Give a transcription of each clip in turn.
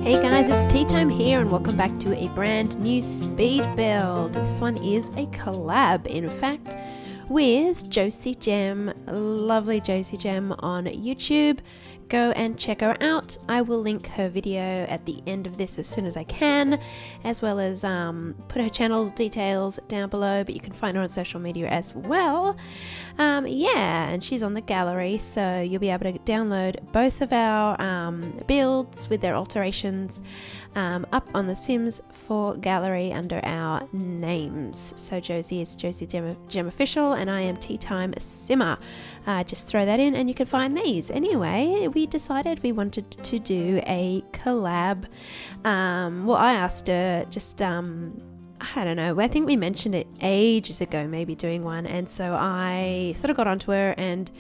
Hey guys, it's Teatime here and welcome back to a brand new speed build. This one is a collab, in fact, with Josie Gem, lovely Josie Gem on YouTube. Go and check her out. I will link her video at the end of this as soon as I can, as well as put her channel details down below, but you can find her on social media as well. Yeah, and she's on the gallery, so you'll be able to download both of our builds with their alterations up on the Sims 4 gallery under our names. So Josie is Josie Gem Official and I am Teatime Simmer. Just throw that in and you can find these. Anyway, we decided we wanted to do a collab. Well, I asked her just I don't know, I think we mentioned it ages ago, maybe doing one, and so I sort of got onto her and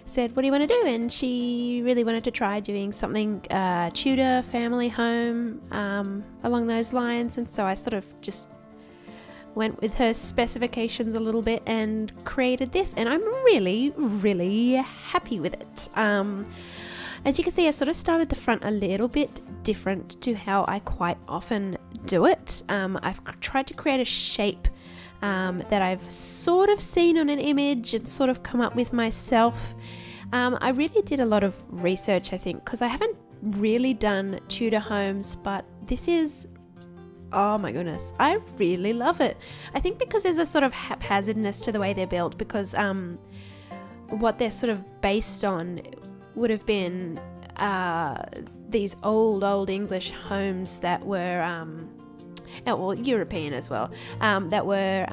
said, what do you want to do? And she really wanted to try doing something Tudor family home along those lines, and so I sort of just went with her specifications a little bit and created this, and I'm really happy with it. As you can see, I've sort of started the front a little bit different to how I quite often do it. I've tried to create a shape that I've sort of seen on an image and sort of come up with myself. I really did a lot of research, I think, because I haven't really done Tudor homes, but this is, oh my goodness, I really love it. I think because there's a sort of haphazardness to the way they're built, because what they're sort of based on would have been these old English homes that were, well, European as well, that were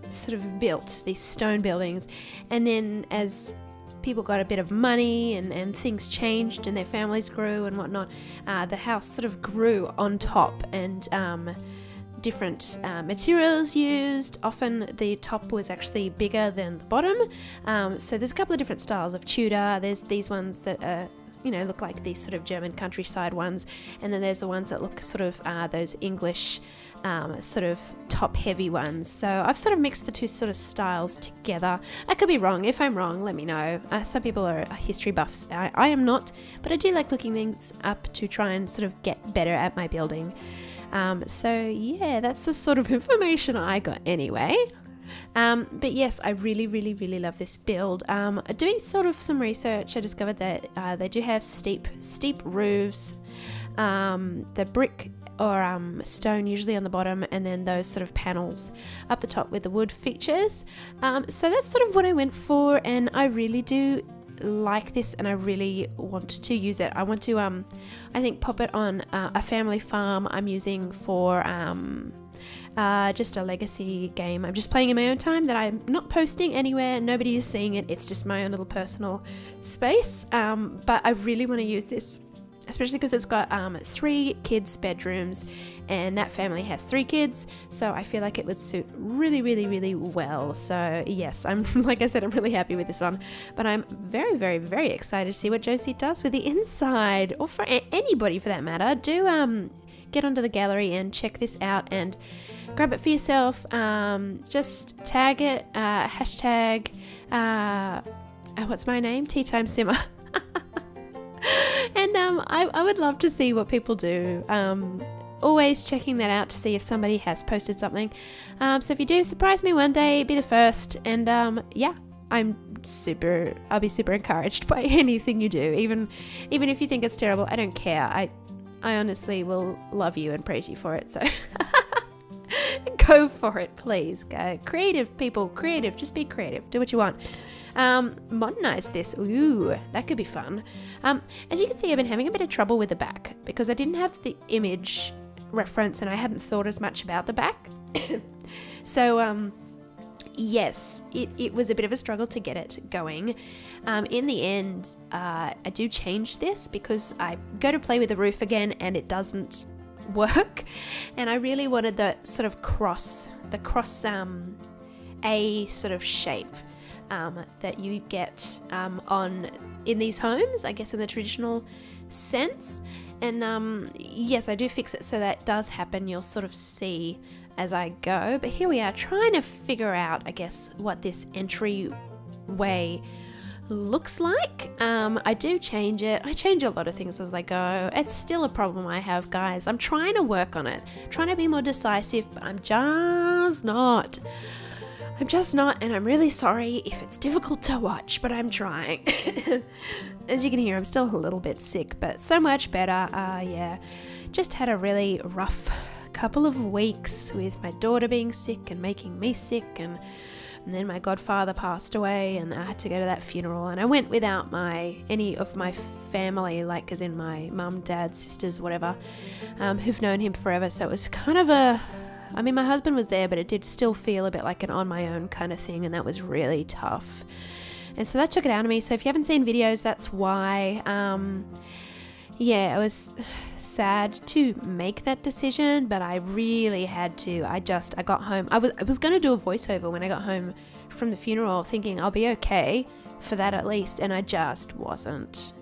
sort of built, these stone buildings, and then as people got a bit of money and things changed and their families grew and whatnot, the house sort of grew on top, and different materials used. Often the top was actually bigger than the bottom. So there's a couple of different styles of Tudor. There's these ones that are, you know, look like these sort of German countryside ones, and then there's the ones that look sort of those English sort of top heavy ones. So I've sort of mixed the two sort of styles together. I could be wrong. If I'm wrong, let me know. Some people are history buffs. I am not, but I do like looking things up to try and sort of get better at my building. So yeah, that's the sort of information I got anyway. But yes, I really love this build. Doing sort of some research, I discovered that they do have steep roofs, the brick or stone usually on the bottom, and then those sort of panels up the top with the wood features. So that's sort of what I went for, and I really do like this, and I really want to use it. I want to I think pop it on a family farm I'm using for just a legacy game I'm just playing in my own time that I'm not posting anywhere. Nobody is seeing it. It's just my own little personal space, but I really want to use this, especially because it's got 3 kids' bedrooms, and that family has 3 kids, so I feel like it would suit really well. So yes, I'm like I said, I'm really happy with this one, but I'm very excited to see what Josie does with the inside, or for anybody for that matter. Do get onto the gallery and check this out and grab it for yourself. Just tag it, hashtag what's my name, Teatime Simmer. And I would love to see what people do. Always checking that out to see if somebody has posted something. So if you do, surprise me one day, be the first. And yeah, I'll be super encouraged by anything you do. Even if you think it's terrible, I don't care. I honestly will love you and praise you for it. So go for it, please. Go. Creative people, creative. Just be creative. Do what you want. Modernize this. Ooh, that could be fun. As you can see, I've been having a bit of trouble with the back because I didn't have the image reference and I hadn't thought as much about the back. So yes, it was a bit of a struggle to get it going. In the end, I do change this because I go to play with the roof again and it doesn't work, and I really wanted the sort of cross A sort of shape that you get in these homes, I guess in the traditional sense. And yes, I do fix it so that does happen. You'll sort of see as I go, but here we are trying to figure out, I guess, what this entryway looks like. I do change it. I change a lot of things as I go. It's still a problem I have, guys. I'm trying to work on it, trying to be more decisive, but I'm just not. And I'm really sorry if it's difficult to watch, but I'm trying. As you can hear, I'm still a little bit sick, but so much better. Yeah, just had a really rough couple of weeks with my daughter being sick and making me sick, and then my godfather passed away, and I had to go to that funeral, and I went without any of my family, like as in my mum, dad, sisters, whatever, who've known him forever. So it was kind of my husband was there, but it did still feel a bit like an on my own kind of thing, and that was really tough. And so that took it out of me. So if you haven't seen videos, that's why. Yeah, it was sad to make that decision, but I really had to. I got home. I was going to do a voiceover when I got home from the funeral, thinking I'll be okay for that at least, and I just wasn't.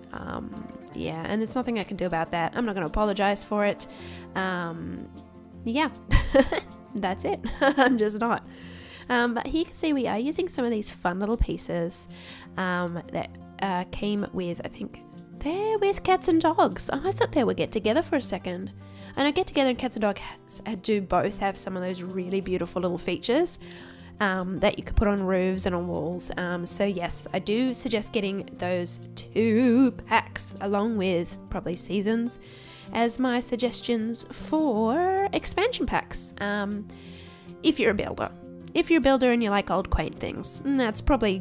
Yeah, and there's nothing I can do about that. I'm not going to apologize for it. Yeah, that's it. I'm just not. But here you can see we are using some of these fun little pieces that came with, I think, they're with Cats and Dogs. Oh, I thought they would get together for a second. And I Get Together and Cats and Dogs do both have some of those really beautiful little features that you could put on roofs and on walls. So yes, I do suggest getting those 2 packs along with probably Seasons as my suggestions for expansion packs. If you're a builder. If you're a builder and you like old quaint things, that's probably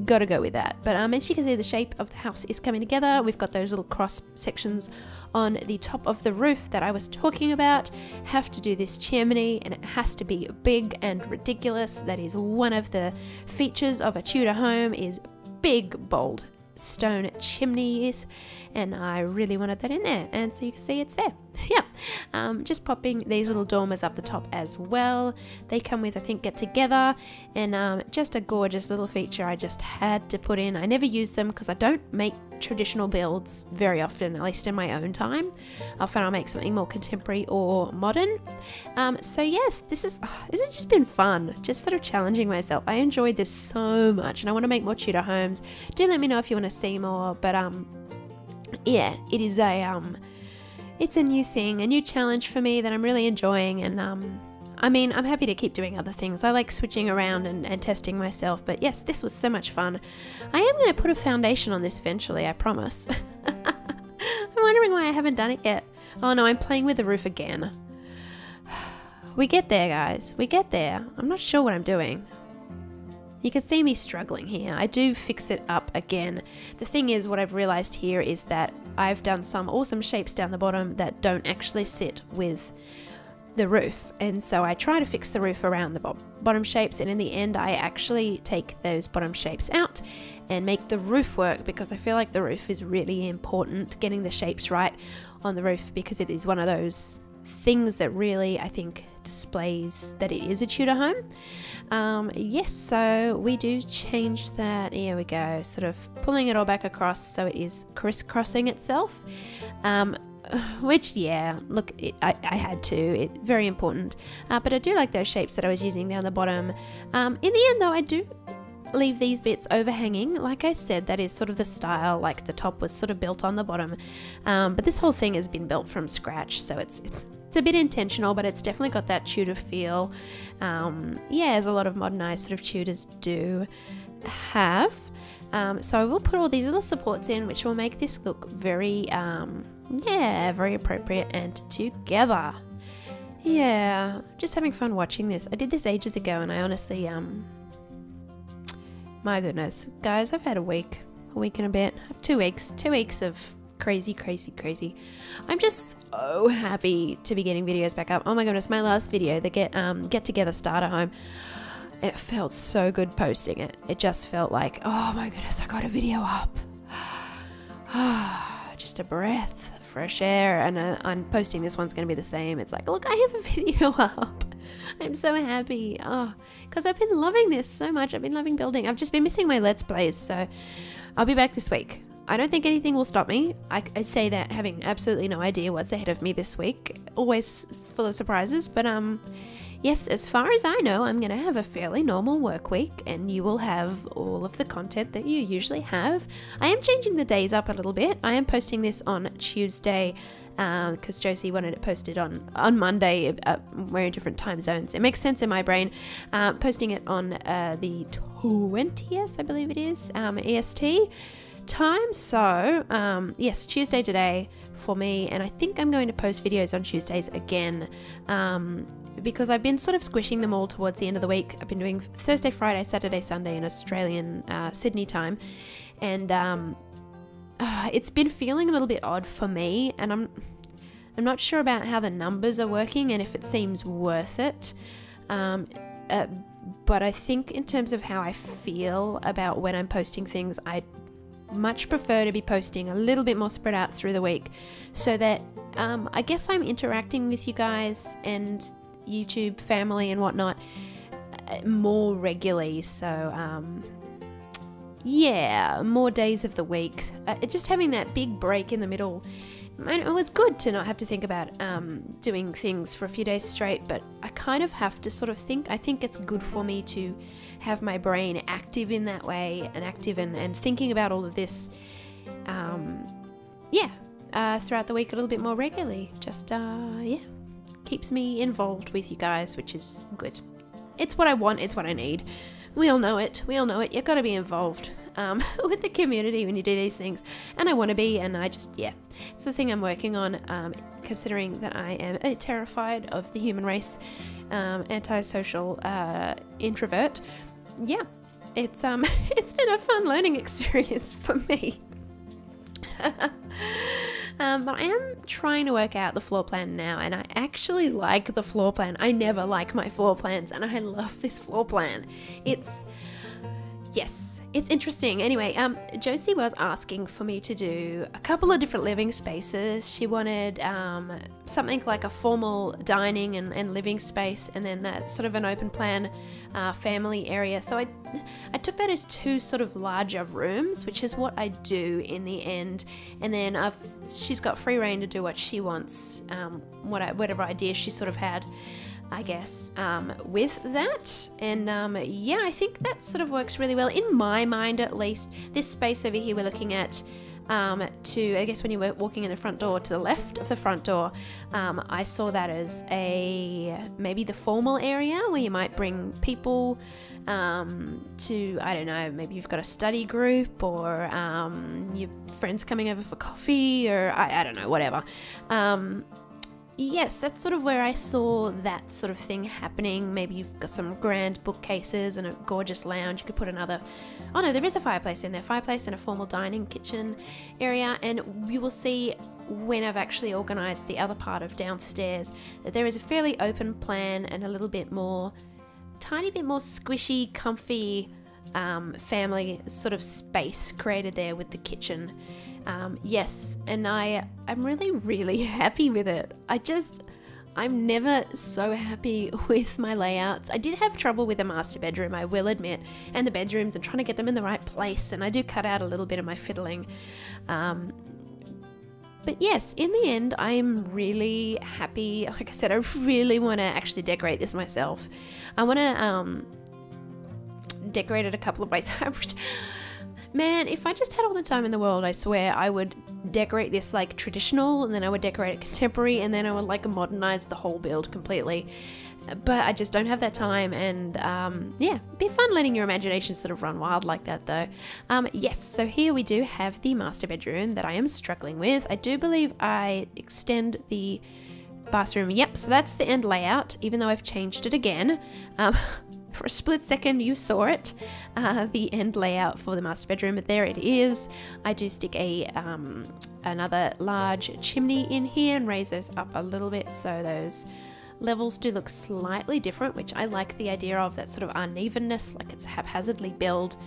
got to go with that. But as you can see, the shape of the house is coming together. We've got those little cross sections on the top of the roof that I was talking about. Have to do this chimney, and it has to be big and ridiculous. That is one of the features of a Tudor home, is big, bold stone chimneys, and I really wanted that in there, and so you can see it's there. Yeah, just popping these little dormers up the top as well. They come with, I think, Get Together, and just a gorgeous little feature I just had to put in. I never use them because I don't make traditional builds very often, at least in my own time. Often I'll make something more contemporary or modern. So yes, this has just been fun, just sort of challenging myself. I enjoyed this so much, and I want to make more Tudor homes. Do let me know if you want to see more, but yeah, it is it's a new thing, a new challenge for me that I'm really enjoying, and I'm happy to keep doing other things. I like switching around and testing myself, but yes, this was so much fun. I am going to put a foundation on this eventually, I promise. I'm wondering why I haven't done it yet. Oh no, I'm playing with the roof again. We get there, guys. We get there. I'm not sure what I'm doing. You can see me struggling here. I do fix it up again. The thing is, what I've realized here is that I've done some awesome shapes down the bottom that don't actually sit with the roof, and so I try to fix the roof around the bottom shapes, and in the end I actually take those bottom shapes out and make the roof work, because I feel like the roof is really important, getting the shapes right on the roof, because it is one of those things that really, I think, displays that it is a Tudor home. Yes, so we do change that. Here we go, sort of pulling it all back across so it is crisscrossing itself. Which, yeah, look, I had to. It's very important. But I do like those shapes that I was using down the bottom. In the end, though, I do leave these bits overhanging. Like I said, that is sort of the style. Like the top was sort of built on the bottom. But this whole thing has been built from scratch, so it's a bit intentional, but it's definitely got that Tudor feel. Yeah, as a lot of modernized sort of Tudors do have. So I will put all these little supports in, which will make this look very, yeah, very appropriate and together. Yeah, just having fun watching this. I did this ages ago, and I honestly, my goodness, guys, I've had a week and a bit. I have 2 weeks of crazy. I'm just so happy to be getting videos back up. Oh my goodness, my last video, the get together starter home, it felt so good posting it. It just felt like, oh my goodness, I got a video up. Just a breath of fresh air, and I'm posting this one's going to be the same. It's like, look, I have a video up. I'm so happy. Oh, because I've been loving this so much. I've been loving building. I've just been missing my Let's Plays, so I'll be back this week. I don't think anything will stop me. I say that having absolutely no idea what's ahead of me this week. Always full of surprises, but yes, as far as I know, I'm going to have a fairly normal work week, and you will have all of the content that you usually have. I am changing the days up a little bit. I am posting this on Tuesday because Josie wanted it posted on Monday. We're in different time zones. It makes sense in my brain. Posting it on the 20th, I believe it is, EST time. So yes, Tuesday today for me, and I think I'm going to post videos on Tuesdays again because I've been sort of squishing them all towards the end of the week. I've been doing Thursday, Friday, Saturday, Sunday in Australian Sydney time, and it's been feeling a little bit odd for me, and I'm not sure about how the numbers are working and if it seems worth it. But I think in terms of how I feel about when I'm posting things, I much prefer to be posting a little bit more spread out through the week, so that I guess I'm interacting with you guys and YouTube family and whatnot more regularly. So yeah, more days of the week. Just having that big break in the middle, it was good to not have to think about doing things for a few days straight, but I kind of have to sort of think. I think it's good for me to have my brain active in that way, and active and thinking about all of this, throughout the week a little bit more regularly. Just, keeps me involved with you guys, which is good. It's what I want, it's what I need. We all know it. You've got to be involved with the community when you do these things. And I want to be, and I just, it's the thing I'm working on, considering that I am terrified of the human race, antisocial introvert. Yeah, it's been a fun learning experience for me. But I am trying to work out the floor plan now, and I actually like the floor plan. I never like my floor plans, and I love this floor plan. It's interesting. Anyway, Josie was asking for me to do a couple of different living spaces. She wanted something like a formal dining and living space, and then that sort of an open plan family area. So I took that as two sort of larger rooms, which is what I do in the end. And then she's got free reign to do what she wants, whatever ideas she sort of had, I guess, with that. And I think that sort of works really well in my mind, at least. This space over here we're looking at, I guess when you were walking in the front door, to the left of the front door, I saw that as maybe the formal area where you might bring people to, I don't know, maybe you've got a study group, or your friends coming over for coffee, or I don't know, whatever. Yes, that's sort of where I saw that sort of thing happening. Maybe you've got some grand bookcases and a gorgeous lounge. You could put another... Oh no, there is a fireplace in there. Fireplace and a formal dining kitchen area. And you will see when I've actually organised the other part of downstairs that there is a fairly open plan and a little bit more... tiny bit more squishy, comfy family sort of space created there with the kitchen. Yes, and I'm really, really happy with it. I'm never so happy with my layouts. I did have trouble with the master bedroom, I will admit, and the bedrooms, and trying to get them in the right place, and I do cut out a little bit of my fiddling. But yes, in the end, I'm really happy. Like I said, I really want to actually decorate this myself. I want to decorate it a couple of ways. Man, if I just had all the time in the world, I swear I would decorate this like traditional, and then I would decorate it contemporary, and then I would like modernize the whole build completely. But I just don't have that time, and it'd be fun letting your imagination sort of run wild like that though. Yes, so here we do have the master bedroom that I am struggling with. I do believe I extend the bathroom. Yep, so that's the end layout, even though I've changed it again. For a split second you saw it, the end layout for the master bedroom, but there it is. I do stick another large chimney in here and raise those up a little bit, so those levels do look slightly different, which I like the idea of, that sort of unevenness, like it's haphazardly built.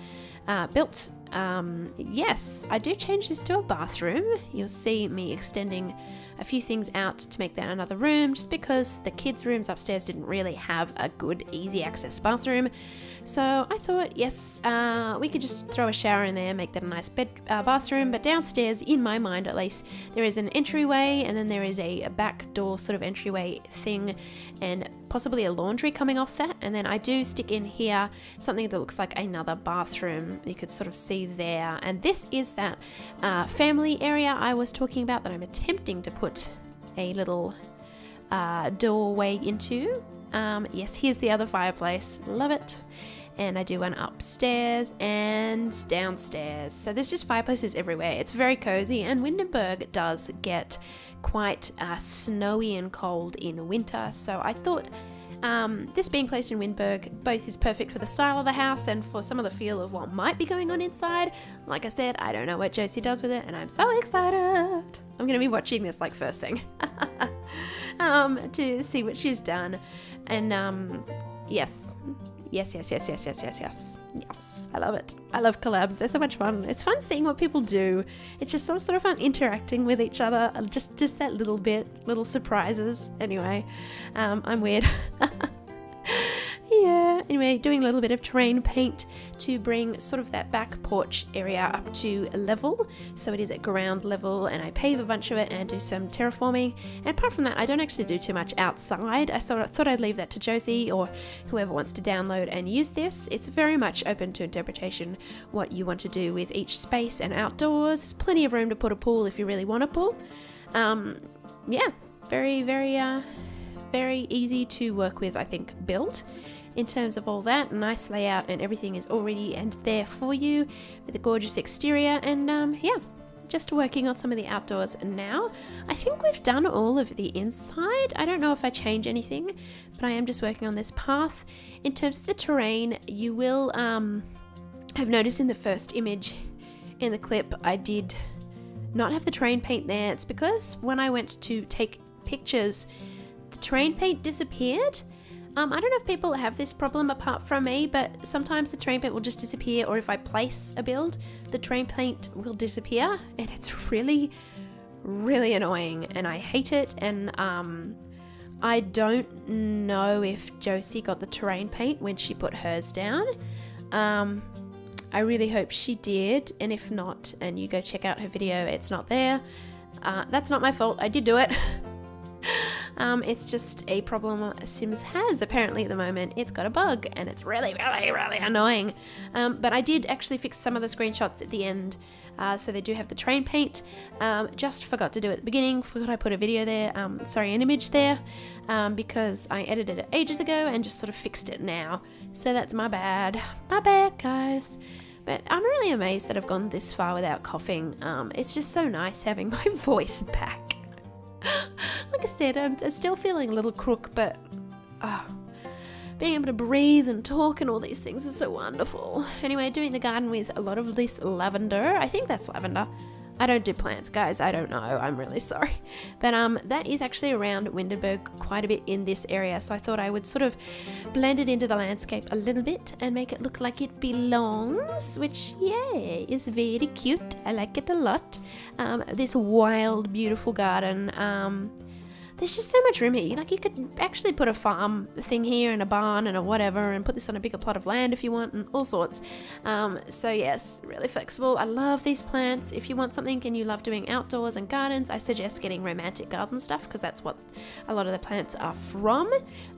Yes, I do change this to a bathroom. You'll see me extending a few things out to make that another room, just because the kids' rooms upstairs didn't really have a good easy access bathroom. So I thought, yes, we could just throw a shower in there, make that a nice bathroom. But downstairs, in my mind at least, there is an entryway, and then there is a back door sort of entryway thing, and possibly a laundry coming off that, and then I do stick in here something that looks like another bathroom. You could sort of see there, and this is that family area I was talking about that I'm attempting to put a little doorway into. Yes, here's the other fireplace, love it. And I do one upstairs and downstairs, so there's just fireplaces everywhere. It's very cozy, and Windberg does get quite snowy and cold in winter, so I thought this being placed in Windberg both is perfect for the style of the house and for some of the feel of what might be going on inside. Like I said, I don't know what Josie does with it, and I'm so excited. I'm going to be watching this like first thing to see what she's done. And yes, I love it. I love collabs. They're so much fun. It's fun seeing what people do. It's just sort of fun interacting with each other. Just that little bit, little surprises. Anyway, I'm weird. Yeah, anyway, doing a little bit of terrain paint to bring sort of that back porch area up to level, so it is at ground level, and I pave a bunch of it and do some terraforming. And apart from that, I don't actually do too much outside. I sort of thought I'd leave that to Josie or whoever wants to download and use this. It's very much open to interpretation what you want to do with each space and outdoors. There's plenty of room to put a pool if you really want a pool. Yeah, very easy to work with, I think, build. In terms of all that, nice layout, and everything is already and there for you with a gorgeous exterior. And yeah, just working on some of the outdoors now. I think we've done all of the inside. I don't know if I change anything, but I am just working on this path. In terms of the terrain, you will have noticed in the first image in the clip I did not have the terrain paint there. It's because when I went to take pictures, the terrain paint disappeared. I don't know if people have this problem apart from me, but sometimes the terrain paint will just disappear, or if I place a build, the terrain paint will disappear, and it's really, really annoying, and I hate it. And I don't know if Josie got the terrain paint when she put hers down. I really hope she did, and if not, and you go check out her video, it's not there. That's not my fault, I did do it. It's just a problem Sims has apparently at the moment. It's got a bug, and it's really, really, really annoying. But I did actually fix some of the screenshots at the end, so they do have the terrain paint. Just forgot to do it at the beginning. Forgot I put a video there, an image there, because I edited it ages ago and just sort of fixed it now. So that's my bad. My bad, guys. But I'm really amazed that I've gone this far without coughing. It's just so nice having my voice back. Like I said, I'm still feeling a little crook, but being able to breathe and talk and all these things is so wonderful. Anyway, doing the garden with a lot of this lavender. I think that's lavender. I don't do plants, guys. I don't know. I'm really sorry. But that is actually around Windenburg quite a bit in this area. So I thought I would sort of blend it into the landscape a little bit and make it look like it belongs, which, yeah, is very cute. I like it a lot. This wild, beautiful garden. There's just so much room here. Like, you could actually put a farm thing here and a barn and a whatever, and put this on a bigger plot of land if you want, and all sorts. So yes, really flexible. I love these plants. If you want something and you love doing outdoors and gardens, I suggest getting romantic garden stuff, because that's what a lot of the plants are from.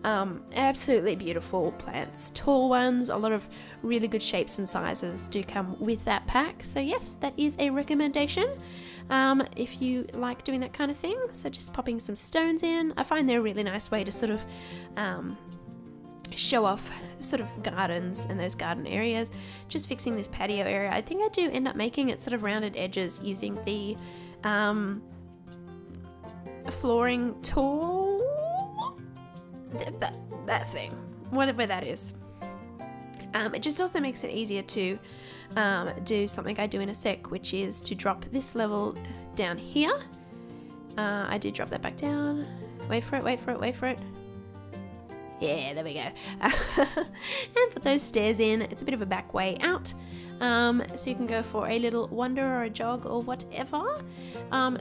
Absolutely beautiful plants, tall ones. A lot of really good shapes and sizes do come with that pack. So yes, that is a recommendation. If you like doing that kind of thing. So just popping some stones in. I find they're a really nice way to sort of show off sort of gardens and those garden areas. Just fixing this patio area. I think I do end up making it sort of rounded edges using the flooring tool. That thing. Whatever that is. It just also makes it easier to do something I do in a sec, which is to drop this level down here. I did drop that back down. Wait for it. Yeah, there we go. And put those stairs in. It's a bit of a back way out. So you can go for a little wander or a jog or whatever.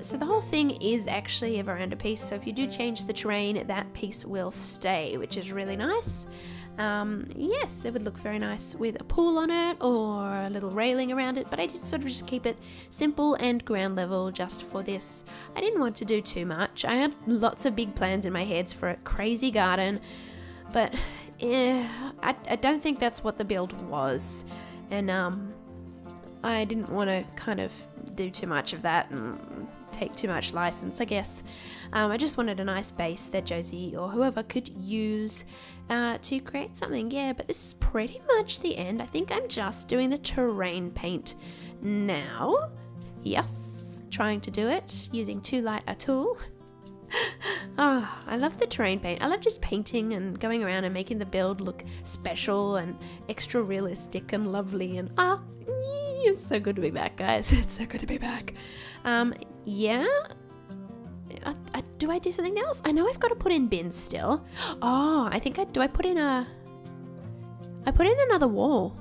So the whole thing is actually a veranda piece. So if you do change the terrain, that piece will stay, which is really nice. Yes, it would look very nice with a pool on it or a little railing around it, but I did sort of just keep it simple and ground level just for this. I didn't want to do too much. I had lots of big plans in my head for a crazy garden, But I don't think that's what the build was, and I didn't want to kind of do too much of that and take too much license, I guess. I just wanted a nice base that Josie or whoever could use to create something. Yeah, but this is pretty much the end. I think I'm just doing the terrain paint now. Yes, trying to do it using too light a tool. Oh, I love the terrain paint. I love just painting and going around and making the build look special and extra realistic and lovely, and it's so good to be back, guys. It's so good to be back. Yeah. Do I do something else? I know I've got to put in bins still. Oh, I think I put in another wall.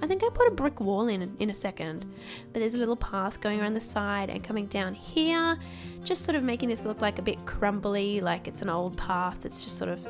I think I put a brick wall in a second, but there's a little path going around the side and coming down here, just sort of making this look like a bit crumbly, like it's an old path. It's just sort of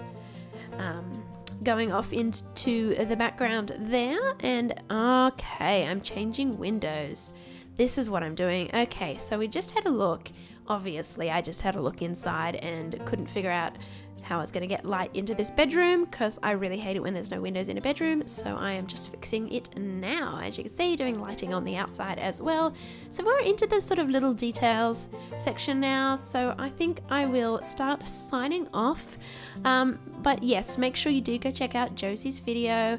going off into the background there. And okay, I'm changing windows. This is what I'm doing. Okay, so we just had a look. Obviously, I just had a look inside and couldn't figure out how I was going to get light into this bedroom, because I really hate it when there's no windows in a bedroom. So I am just fixing it now. As you can see, doing lighting on the outside as well. So we're into the sort of little details section now. So I think I will start signing off. But yes, make sure you do go check out Josie's video.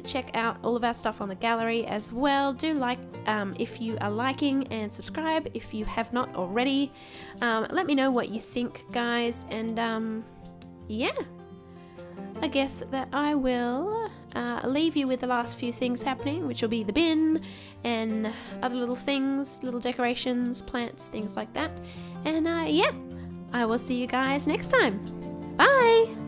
Check out all of our stuff on the gallery as well. Do like if you are liking, and subscribe if you have not already. Let me know what you think, guys, and yeah, I guess that I will leave you with the last few things happening, which will be the bin and other little things, little decorations, plants, things like that. And yeah, I will see you guys next time. Bye!